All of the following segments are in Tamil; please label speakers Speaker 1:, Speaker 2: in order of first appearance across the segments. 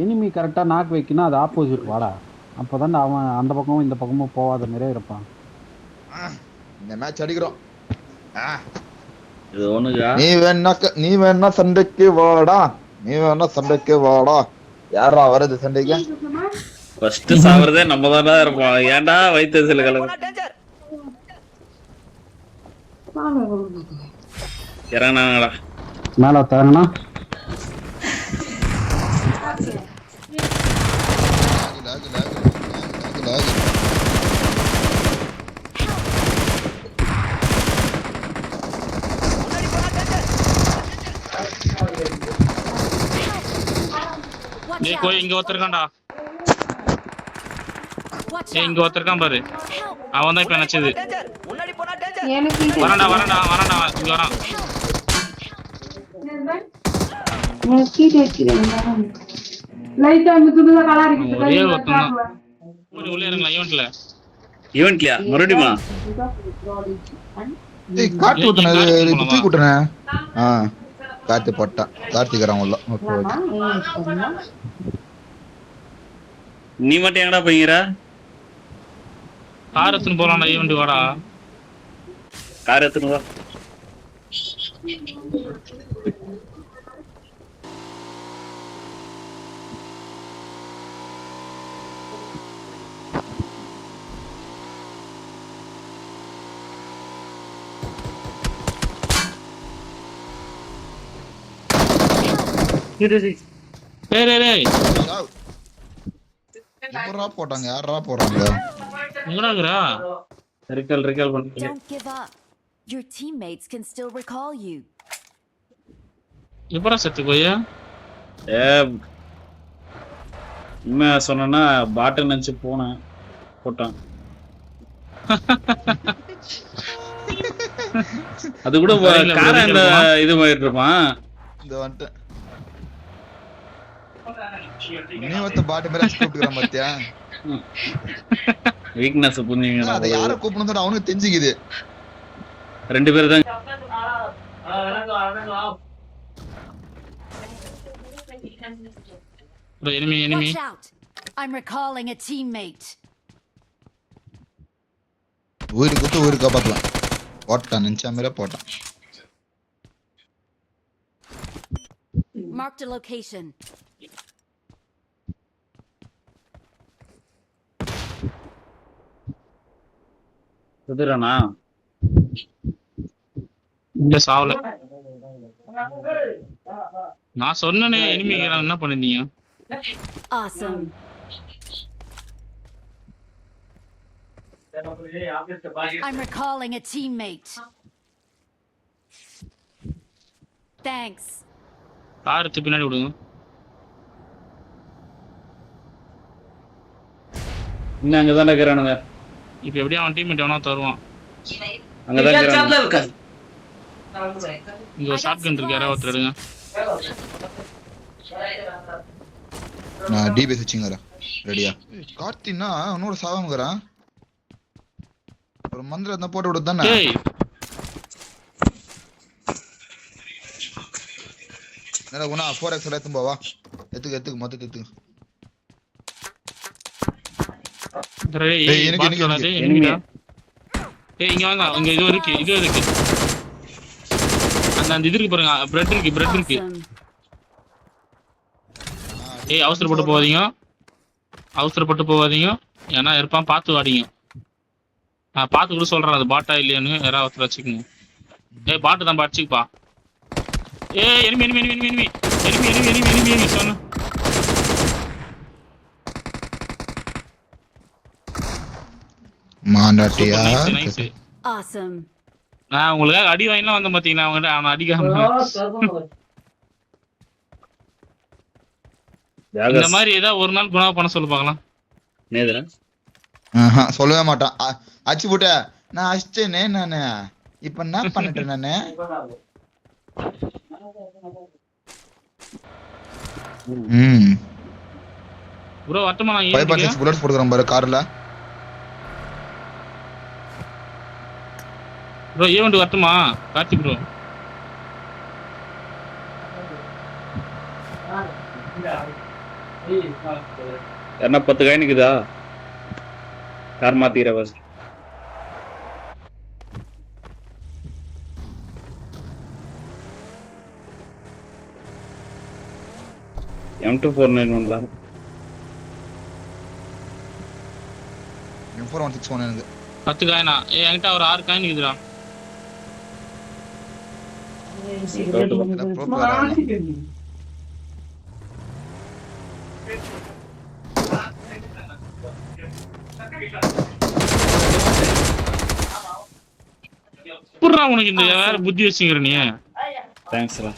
Speaker 1: எனிமி கரெக்டா நாக் வைக்கணும், அது ஆப்போசிட் வாடா. அப்பதான் அவன் அந்த பக்கமும் இந்த பக்கமும் போகாத மாதிரியே இருப்பான்.
Speaker 2: இந்த மேட்ச் அடிக்கிறோம்.
Speaker 3: இது ஒண்ணுக்கா
Speaker 2: நீ வேணா சண்டைக்கு வாடா, நீ வேணா சண்டைக்கு வாடா. யாரா வருது சண்டைக்கு?
Speaker 3: ஃபர்ஸ்ட் சாவறதே நம்ம தானே இருப்போம். ஏன்டா வைத்தறிச்சல கலக்கு இறங்கினாங்கடா
Speaker 1: மேல தரங்கண்ணா.
Speaker 4: டேய் கோய் இங்க ஒருத்தர்கான்டா. இங்க ஒருத்தர்கான் பாரு. அவன் தான் இப்ப நினைச்சது. வரடா வரடா வரடா இங்க வரான். ஒரே ஒருத்தன் தான். உள்ள இருங்களா ஈவென்ட்ல
Speaker 3: மறுபடியுமா
Speaker 2: காட்டு தூக்கி விட்டுறேன். காத்து போட்டான் கார்த்திகரான் உள்ள.
Speaker 3: நீ மட்டும் எங்கடா போய்கிற?
Speaker 4: கார் எடுத்துன்னு போலாம்டா ஈவென்ட் வாடா.
Speaker 3: கார் எடுத்துன்னு வா.
Speaker 2: போட்டாங்க யாரா போறாங்க?
Speaker 4: எங்கடாக்குறா?
Speaker 3: ரிகால் பண்ணு.
Speaker 5: Don't give up. Your teammates can still recall you.
Speaker 4: எப்படா செத்து கோயா?
Speaker 3: உண்மை சொன்னா பாட்டு நினைச்சு போனேன் போட்டான். அது கூட கார இந்த இது போயிட்டு இருப்பான்.
Speaker 2: இந்த வந்துட்டு நீ வந்து பாட்டு மேல கூப்பிட்டுக்கிறான் பாத்தியா?
Speaker 3: வீக்னஸ் புரிஞ்சுங்க.
Speaker 2: அதை யார கூப்பிடணும் அவனுக்கு தெரிஞ்சுக்குது.
Speaker 3: ரெண்டு பேரும் தான்.
Speaker 4: enemy.
Speaker 5: Watch out. I'm recalling a teammate.
Speaker 2: ஊரு காப்பாத்தலாம். போட்டான் நினைச்ச மாதிரி போட்டான்.
Speaker 5: Marked a location.
Speaker 3: சுதிரனா
Speaker 4: இந்த சாவல நான் சொன்னனே enemy என்ன பண்ணிட்டீங்க?
Speaker 5: Awesome. I'm recalling a teammate. Thanks.
Speaker 4: Car பின்னாடி விடுங்க.
Speaker 3: இன்னும் அங்கதான் இருக்கிறானுங்க.
Speaker 4: இப்ப எப்படியும் அவன் டீம்மேட் எவனா தருவான்.
Speaker 3: அங்கதான் இருக்கிறானுங்க.
Speaker 4: இங்க ஒரு ஷாட்கன் இருக்கு, யாராவது ஒருத்தர் எடுங்க.
Speaker 2: நான் டிபிஎஸ் வச்சுங்கறேன். ரெடியா? கார்த்தினா அவனோட சாவம்ங்கறான். ஒரு மந்திர அந்த போட்டு விடுதானே.
Speaker 4: டேய்
Speaker 2: நேரா குணா 4x எடுத்து போவா. எத்துக்கு மொத்தத்தை எத்துக்கு.
Speaker 4: டேய் எனக்கு எனிமிடா. டேய் இங்க வாங்க, இங்க இது இருக்கு. அந்த இது இருக்கு பாருங்க, பிரெட் இருக்கு. ஏய் அவசரப்பட்டு போவாதீங்க. ஏன்னா இருப்பான் பார்த்து வாடிங்க. நான் பார்த்து கூட சொல்றேன் அது பாட்டா இல்லையான்னு. யாராவது ஒருத்தர் வச்சுக்கோங்க. ஏய் பாட்டு தான் அடிச்சுப்பா. ஏய் enemy சொன்ன.
Speaker 2: மாண்டாட்டியா?
Speaker 5: Awesome.
Speaker 4: நான் உங்களுக்கு அடி வாங்கிலாம் வந்தேன் பாத்தீங்கன்னா அவன் அடிக்காம. இந்த மாதிரி ஏதாவது ஒரு நாள் குணா பண்ண சொல்லு பார்க்கலாம்.
Speaker 3: நேதுரா
Speaker 2: சொல்லவே மாட்டான். அச்சு போட்ட நான் அடிச்சேனே நானு. இப்ப என்ன பண்ணிட்டேன் நானு?
Speaker 4: ப்ரோ வரட்டுமா? நான்
Speaker 2: 5.6 புல்லட்ஸ் போடுறேன் பாரு கார்ல.
Speaker 4: ப்ரோ ஈவென்ட் வரட்டுமா கார்த்தி ப்ரோ?
Speaker 3: என்ன 10 காயின் இருக்குதா? Car மாத்திக்கிற first. M2491 தான்.
Speaker 2: M4161 எனக்கு
Speaker 4: 10 காயினா? என்கிட்ட ஒரு 6 காயின் இருக்குதுடா. புர்றா உனக்கு இந்த வேற புத்தி வச்சுங்கிற நீ.
Speaker 3: தேங்க்ஸ்டா.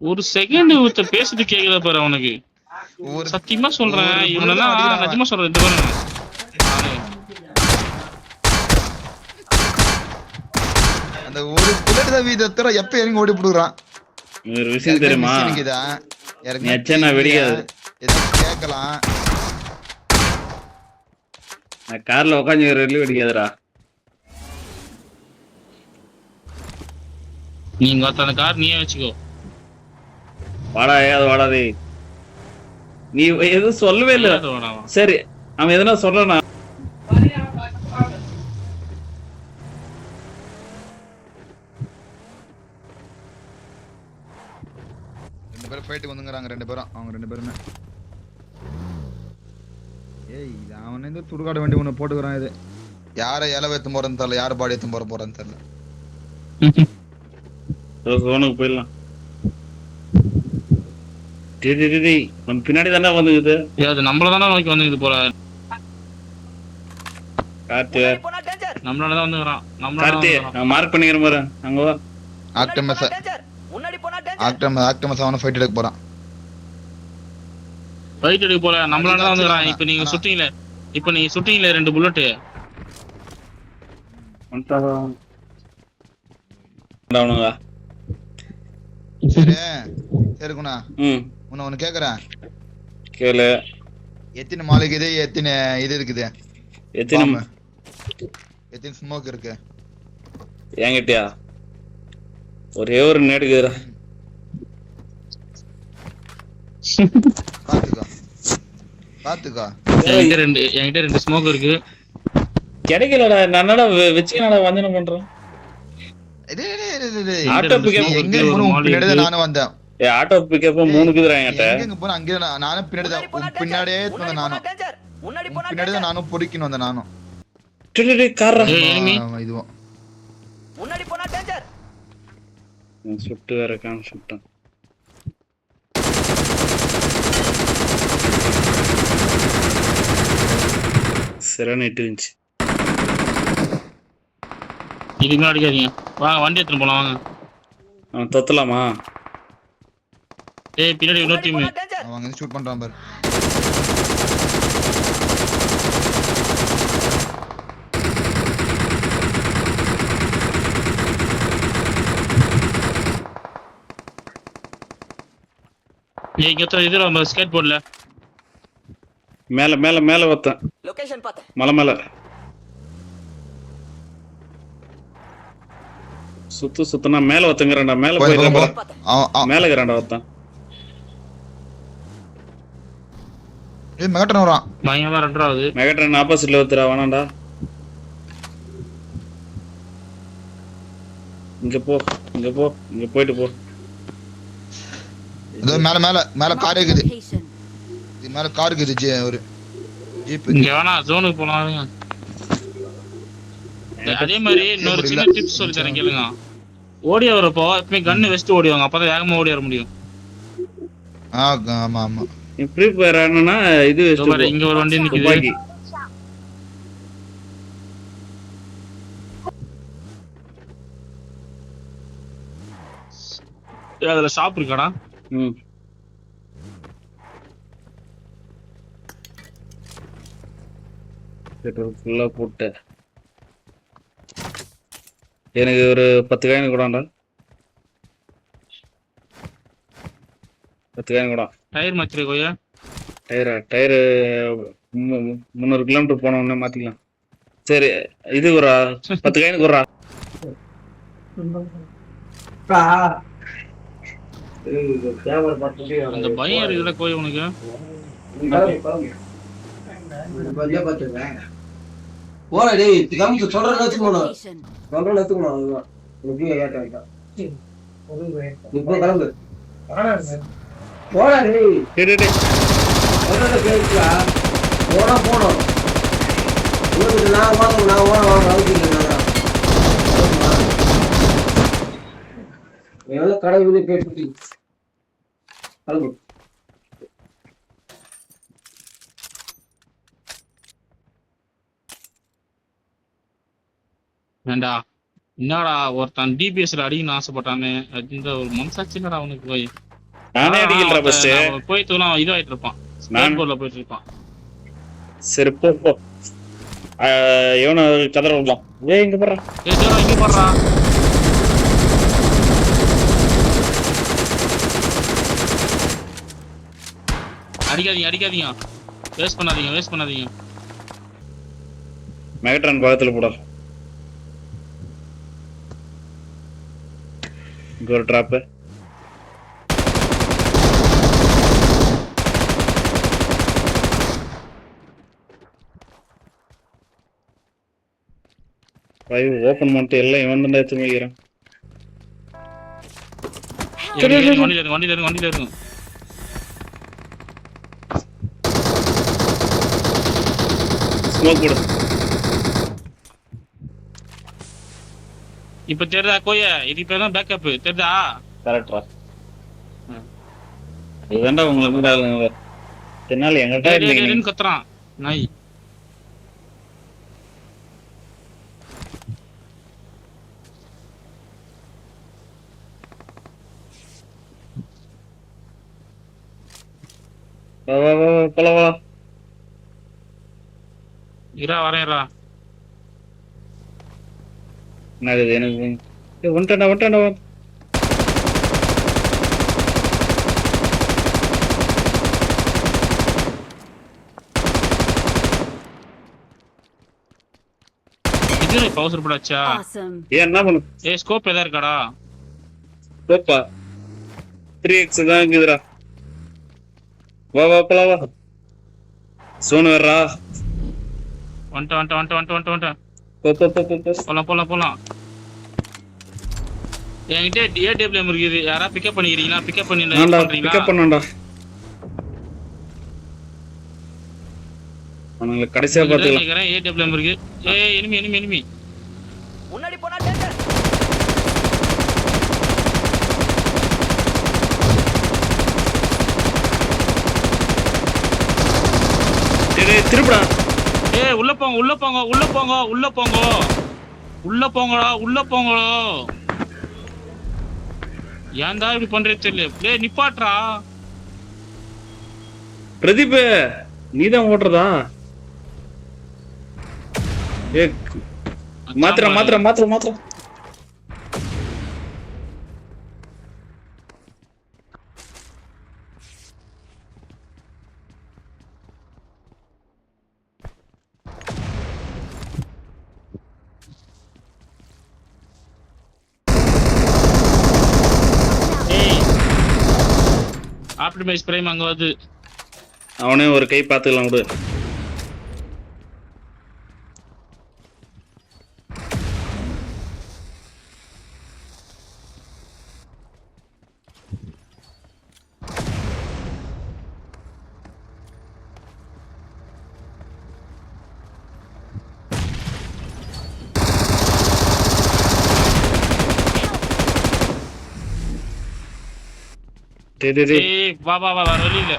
Speaker 4: ஒரு செகண்ட் ஒருத்த பேசுறது கேக்குதா பாரு அவனுக்கு. சத்தியமா சொல்றேன் இவனெல்லாம் நிஜமா சொல்றேன். இந்த பாருங்க
Speaker 2: அந்த ஒரு புல்லட் தான் வீதத்தர எப்ப இறங்கி ஓடி போடுறான்.
Speaker 3: ஒரு விஷயம் தெரியுமா? நெச்சனா வெடிக்காது.
Speaker 2: ஏதோ கேட்கலாம்.
Speaker 3: நான் கார்ல உட்காந்து ரெல்லி வெடிக்காதுடா.
Speaker 4: நீங்க அந்த கார் நீயே வச்சுக்கோ.
Speaker 3: வாடா ஏதாவது வாடாதே. நீ எதுவும் சொல்லவே இல்ல. சரி அவன் எதனா சொல்றானா?
Speaker 2: ரெண்டு பேரும் ஃபைட் வந்துங்கறாங்க ரெண்டு பேரும். அவங்க ரெண்டு பேருமே. ஏய் இது அவன் இந்த துடுகாடு வண்டி ஒன்னு போட்டுக்கறான் இது. யாரை இலவ ஏத்தும் போறன்னு தெரியல. யார் பாடி ஏத்தும் போறன்னு தெரியல.
Speaker 3: சோனுக்கு போயிடலாம். நம்ம பின்னாடி தானே வந்துக்குது.
Speaker 4: அது நம்மள தானே நோக்கி வந்துக்குது போல.
Speaker 3: கார்த்தி
Speaker 4: நம்மளால தான் வந்துறான்.
Speaker 3: கார்த்தி நான் மார்க் பண்ணிக்கிறேன் பாரு. அங்க வா.
Speaker 2: ஆக்டமஸ் அவன ஃபைட் எடுக்க போறான்.
Speaker 4: ஃபைட் எடுக்க போல நம்மளால தான் வந்துறான். இப்போ நீங்க சுட்டிங்களே. இப்போ நீங்க சுட்டிங்களே 2 புல்லட்.
Speaker 3: வந்தாவனுங்க.
Speaker 2: சரி சரிக்குண்ணா. உன்னை ஒன்று கேட்குறேன்.
Speaker 3: கேளு.
Speaker 2: எத்தனை மாலைக்கு இது எத்தனை இது இருக்குது? எத்தனை ஸ்மோக் இருக்கு
Speaker 3: என்கிட்டயா? ஒரே ஒரு நேடுக்குதுடா.
Speaker 2: பாத்துக்கோ.
Speaker 4: என்கிட்ட 2 ஸ்மோக் இருக்கு.
Speaker 3: கிடைக்கலடா. என்னடா வெச்சினடா வஞ்சன பண்றேன். ஆட்டோ பிக்கப்
Speaker 2: எங்க பின்னாடி நானும் வந்தேன்.
Speaker 3: ஆட்டோ பிக்கப் 3 இருக்குதுடா என்கிட்ட.
Speaker 2: எங்க போற அங்க நானும் பின்னாடி தான் பின்னாடியே வந்தேன். நானும் பின்னாடி தான் நானும் பொறுக்கின்னு வந்தேன். நானும்
Speaker 3: டேய் கார்ரா.
Speaker 2: இதுவும்
Speaker 5: முன்னாடி போனா டேஞ்சர்.
Speaker 3: சுட்டு வேற கான் சுட்டான். செரனேட் இருந்துச்சு.
Speaker 4: இதுக்கு அடிக்காதீங்க. வாங்க வண்டி எடுத்துட்டு போலாம் வாங்க.
Speaker 3: அவன் தொத்தலாமா?
Speaker 4: ஏய் பின்னாடி இன்னொரு டீம்.
Speaker 2: அவங்க ஷூட் பண்றான் பாரு.
Speaker 4: ஏய் இங்க இதுல ஸ்கேட் போர்ட்ல
Speaker 3: மேல மேல மேல வத்தேன்.
Speaker 5: லொகேஷன் பாத்தேன்.
Speaker 3: மலை மேல சுத்துனா மேல வத்தங்கறடா. மேல போய் மேல கறடா வத்தான்.
Speaker 2: ஏய் மெகட்டன் வரான்.
Speaker 4: பயங்கரமா ரெண்டாவது.
Speaker 3: மெகட்டன் ஆப்போசிட்ல வத்துறா. வேணாம்டா. இங்க போ இங்க போயிட்டு போ.
Speaker 2: இது மேல மேல மேல கார் இருக்குது. இது மேல கார் இருக்குது. ஒரு ஜீப்.
Speaker 4: இங்க வேணா ஜோனுக்கு போலாம். அதே மாதிரி இன்னொரு சின்ன டிப்ஸ் சொல்லி தரேன் கேளுங்க. ஓடி வரப்போ எப்பவுமே கன்னு வெஸ்ட் ஓடிவாங்க. அப்பதான் வேகமா ஓடி வர முடியும்.
Speaker 2: ஆமா ஆமா.
Speaker 3: ஃப்ரீ ஃபயர் ஆனனா இது வெஸ்ட்.
Speaker 4: இங்க ஒரு வண்டி நிக்குது. அதுல ஷாப் இருக்காடா.
Speaker 3: பெட்ரோல் ஃபுல்லா போட்டு எனக்கு ஒரு 10 காயின் கூடடா. 10 காயின் கூட.
Speaker 4: டயர் மாத்திரே கோயா.
Speaker 3: டயர் 300 கிலோமீட்டர் போன உடனே மாத்திக்கலாம். சரி இது ஒரு 10 காயின் கூடா.
Speaker 4: அந்த பயம் இருக்குல்ல கோய் உனக்கு.
Speaker 6: போடா டேய் கம்முக்கு சொல்றத
Speaker 5: Marked a
Speaker 6: வச்சு போணும்.
Speaker 5: location.
Speaker 6: சொல்றத வச்சு போணும் அதுதான். நீ கேட்டா. இப்போ கிளம்பு. போடா டேய். சொல்றத கேளுடா. போடா போணும். உங்களுக்கு நான் வாங்க அவுட்டிங்க. எவ்வளவு கடை வந்து கேட்டு கிளம்பு.
Speaker 4: வேண்டா என்னடா ஒருத்தன் டிபிஎஸ்ல அடிக்கணும்னு ஆசைப்பட்டானே, இந்த ஒரு மனசாட்சிலடா அவனுக்கு போய்.
Speaker 3: நானே அடிக்கல ஃபர்ஸ்ட்.
Speaker 4: போய் தூரம் இதாயிட்டு இருப்பான். நான் போர்ல போயிட்டு இருப்பான்.
Speaker 3: சரி போ. இவன கதற விடலாம். இங்க போறா.
Speaker 4: இங்க போடுறா. அடிக்காதீங்க. வேஸ்ட் பண்ணாதீங்க.
Speaker 3: மெகட்ரான் பக்கத்துல போடா. இங்க ஒரு டிராப். ஓபன் பண்ணிட்டு எல்லாம் இவன் தான் எடுத்து வைக்கிறான்.
Speaker 4: வண்டியில இருக்கு.
Speaker 3: ஸ்மோக் போடு.
Speaker 4: இப்ப தெரியுதா கோய? இது இப்பதான் பேக்கப் தெரியுதா?
Speaker 3: கரெக்டா? இதுதான்டா உங்களுக்கு தென்னால எங்கிட்ட இருந்தீங்க
Speaker 4: கத்துறான் நாய்.
Speaker 3: வா.
Speaker 4: வரேன்ரா.
Speaker 3: என்னது எனக்கு வந்துட்டா.
Speaker 4: இது அவசரப்படாச்சா?
Speaker 5: Awesome.
Speaker 3: ஏன் என்ன பண்ணு?
Speaker 4: ஸ்கோப் எதா இருக்காடா?
Speaker 3: போப்பா. 3x தான் இருக்குதுடா. வா போலாம். சோனு வர்றா.
Speaker 4: வந்துட்டேன்.
Speaker 3: போ.
Speaker 4: போலாம். என்கிட்ட ஏடபிள்யூஎம் இருக்குது. யாரா பிக்கப் பண்ணிக்கிறீங்களா? பிக்கப்
Speaker 3: பிக்கப் பண்ணடா. அவங்கள கடைசியா பாத்துக்கலாம்.
Speaker 4: ஏடபிள்யூஎம் இருக்கு. எனிமி.
Speaker 7: முன்னாடி போனா டேஞ்சர்.
Speaker 3: திருப்புடா.
Speaker 4: உள்ள போங்கடா. ஏன்டா இப்படி பண்றது தெரியல. நிப்பாட்றா.
Speaker 3: பிரதீப் நீதான் ஓட்டுறதா? மாத்திர.
Speaker 4: ஆப்டிமைஸ் பிரைம் அங்க வருது.
Speaker 3: அவனே ஒரு கை பாத்துக்கலாம் விடு.
Speaker 4: வா வழி இல்ல.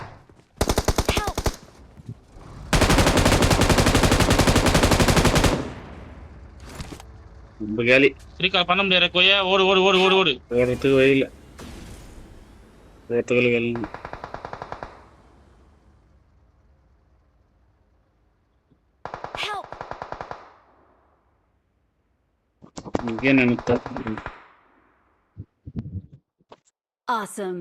Speaker 3: ரொம்ப காலி.
Speaker 4: ரீகால் பண்ண முடியாது கோய. ஓடு.
Speaker 3: ஓடுறதுக்கு வழி இல்ல. ஓட்டுகள்
Speaker 5: Help.
Speaker 3: இங்கே நினைத்தா.
Speaker 5: Awesome.